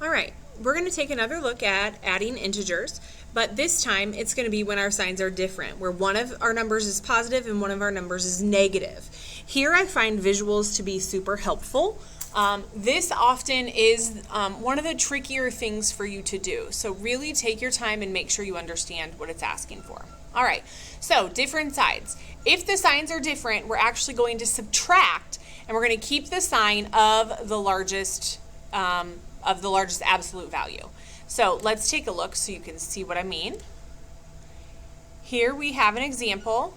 All right, we're going to take another look at adding integers, but this time it's going to be when our signs are different, where one of our numbers is positive and one of our numbers is negative. Here I find visuals to be super helpful. This often is one of the trickier things for you to do, so really take your time and make sure you understand what it's asking for. All right, so different sides. If the signs are different, we're actually going to subtract, and we're going to keep the sign of the largest absolute value. So let's take a look so you can see what I mean. Here we have an example.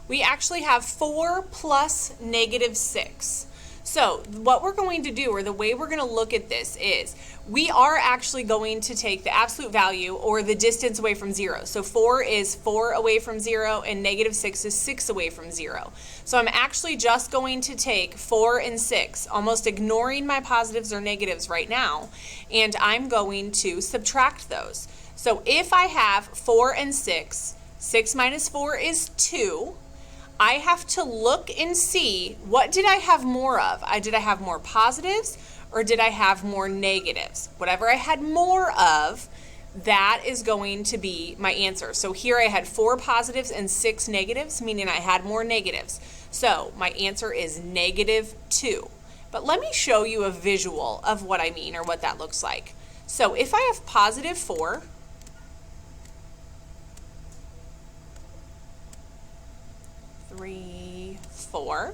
We actually have 4 plus negative 6. So what we're going to do, or the way we're going to look at this, is we are actually going to take the absolute value or the distance away from 0. So 4 is 4 away from 0 and negative 6 is 6 away from 0. So I'm actually just going to take 4 and 6, almost ignoring my positives or negatives right now, and I'm going to subtract those. So if I have 4 and 6, 6 minus 4 is 2. I have to look and see, what did I have more of? Did I have more positives or did I have more negatives? Whatever I had more of, that is going to be my answer. So here I had 4 positives and 6 negatives, meaning I had more negatives. So my answer is negative 2. But let me show you a visual of what I mean, or what that looks like. So if I have positive 4, 3, 4,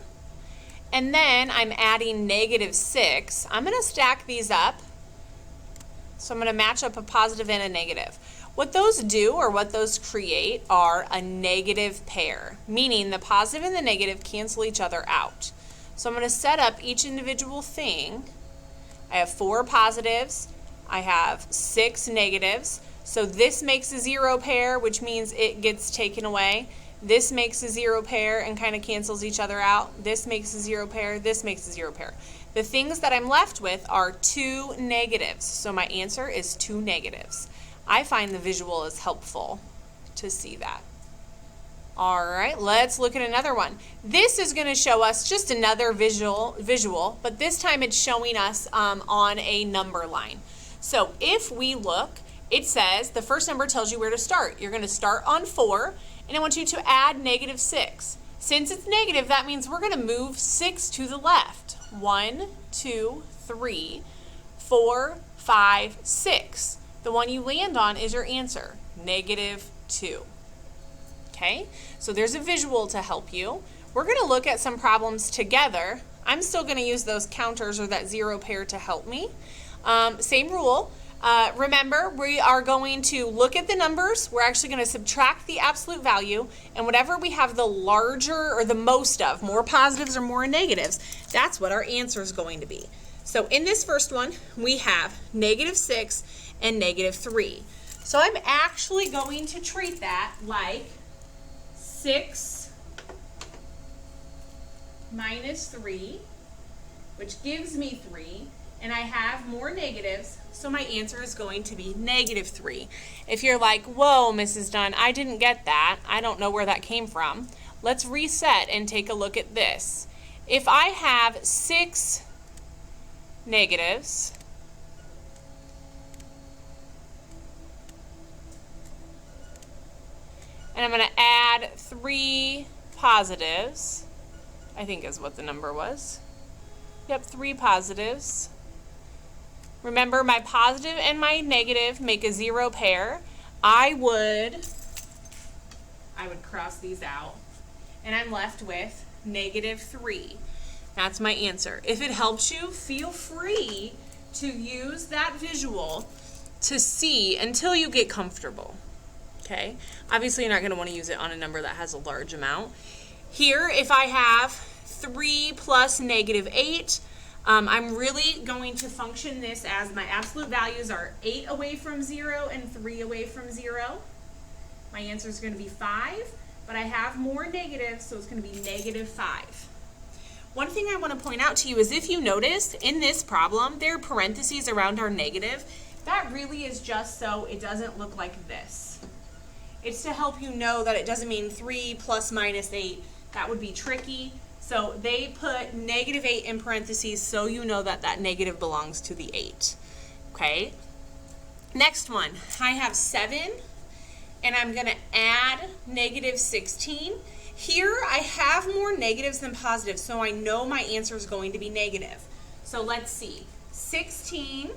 and then I'm adding negative 6. I'm going to stack these up. So I'm going to match up a positive and a negative. What those do, or what those create, are a negative pair, meaning the positive and the negative cancel each other out. So I'm going to set up each individual thing. I have 4 positives. I have 6 negatives. So this makes a 0 pair, which means it gets taken away. This makes a 0 pair and kind of cancels each other out. This makes a 0 pair. This makes a 0 pair. The things that I'm left with are 2 negatives. So my answer is 2 negatives. I find the visual is helpful to see that. All right, let's look at another one. This is going to show us just another visual, but this time it's showing us on a number line. So if we look, it says the first number tells you where to start. You're going to start on 4. And I want you to add negative 6. Since it's negative, that means we're going to move 6 to the left. 1, 2, 3, 4, 5, 6. The one you land on is your answer, negative 2. Okay, so there's a visual to help you. We're going to look at some problems together. I'm still going to use those counters or that 0 pair to help me. Same rule. Remember, we are going to look at the numbers. We're actually going to subtract the absolute value, and whatever we have the larger or the most of, more positives or more negatives, that's what our answer is going to be. So in this first one, we have negative 6 and negative 3. So I'm actually going to treat that like 6 minus 3, which gives me 3. And I have more negatives, so my answer is going to be negative 3. If you're like, whoa, Mrs. Dunn, I didn't get that. I don't know where that came from. Let's reset and take a look at this. If I have 6 negatives, and I'm going to add 3 positives, I think is what the number was. Yep, 3 positives. Remember, my positive and my negative make a 0 pair. I would cross these out, and I'm left with negative 3. That's my answer. If it helps you, feel free to use that visual to see until you get comfortable. Okay? Obviously, you're not going to want to use it on a number that has a large amount. Here, if I have 3 plus negative 8, I'm really going to function this as my absolute values are 8 away from 0 and 3 away from 0. My answer is going to be 5, but I have more negatives, so it's going to be negative 5. One thing I want to point out to you is, if you notice in this problem, there are parentheses around our negative. That really is just so it doesn't look like this. It's to help you know that it doesn't mean 3 plus minus 8. That would be tricky. So they put negative 8 in parentheses so you know that that negative belongs to the 8. Okay. Next one, I have 7, and I'm going to add negative 16. Here I have more negatives than positives, so I know my answer is going to be negative. So let's see. 16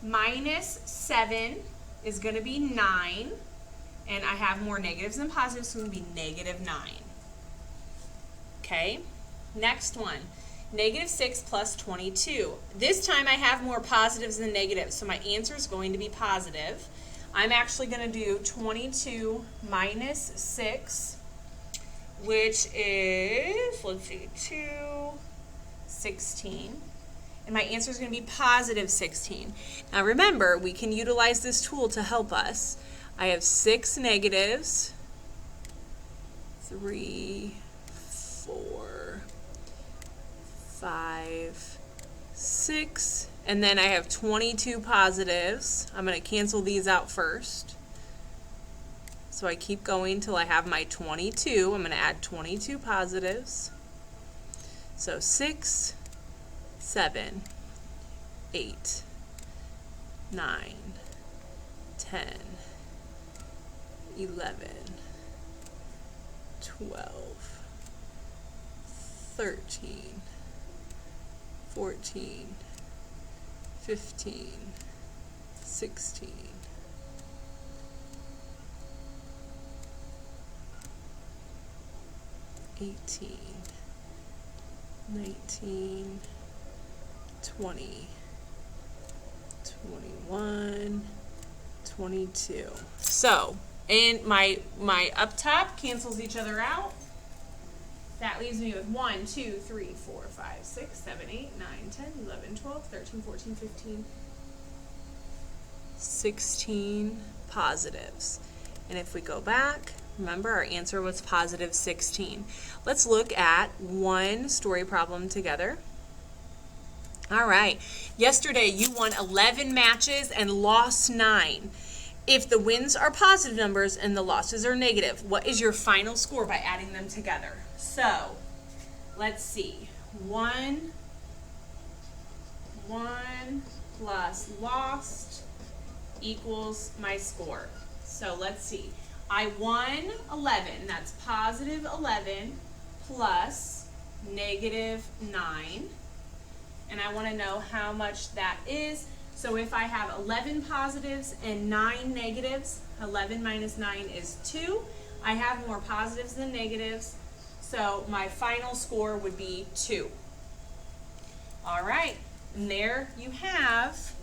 minus 7 is going to be 9, and I have more negatives than positives, so it's going to be negative 9. Okay, next one. Negative 6 plus 22. This time I have more positives than negatives, so my answer is going to be positive. I'm actually going to do 22 minus 6, which is, let's see, 2, 16. And my answer is going to be positive 16. Now remember, we can utilize this tool to help us. I have 6 negatives, 3, 4, 5, 6, and then I have 22 positives. I'm going to cancel these out first. So I keep going till I have my 22. I'm going to add 22 positives. So 6, 7, 8, 9, 10, 11, 12, 13, 14, 15, 16, 18, 19, 20, 21, 22. So, and my up top cancels each other out. That leaves me with 1, 2, 3, 4, 5, 6, 7, 8, 9, 10, 11, 12, 13, 14, 15, 16 positives. And if we go back, remember our answer was positive 16. Let's look at one story problem together. All right. Yesterday you won 11 matches and lost 9. If the wins are positive numbers and the losses are negative, what is your final score by adding them together? So, let's see. 1 plus lost equals my score. So let's see. I won 11. That's positive 11 plus negative 9. And I want to know how much that is. So if I have 11 positives and 9 negatives, 11 minus 9 is 2. I have more positives than negatives. So my final score would be 2. All right, and there you have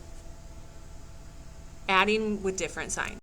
adding with different signs.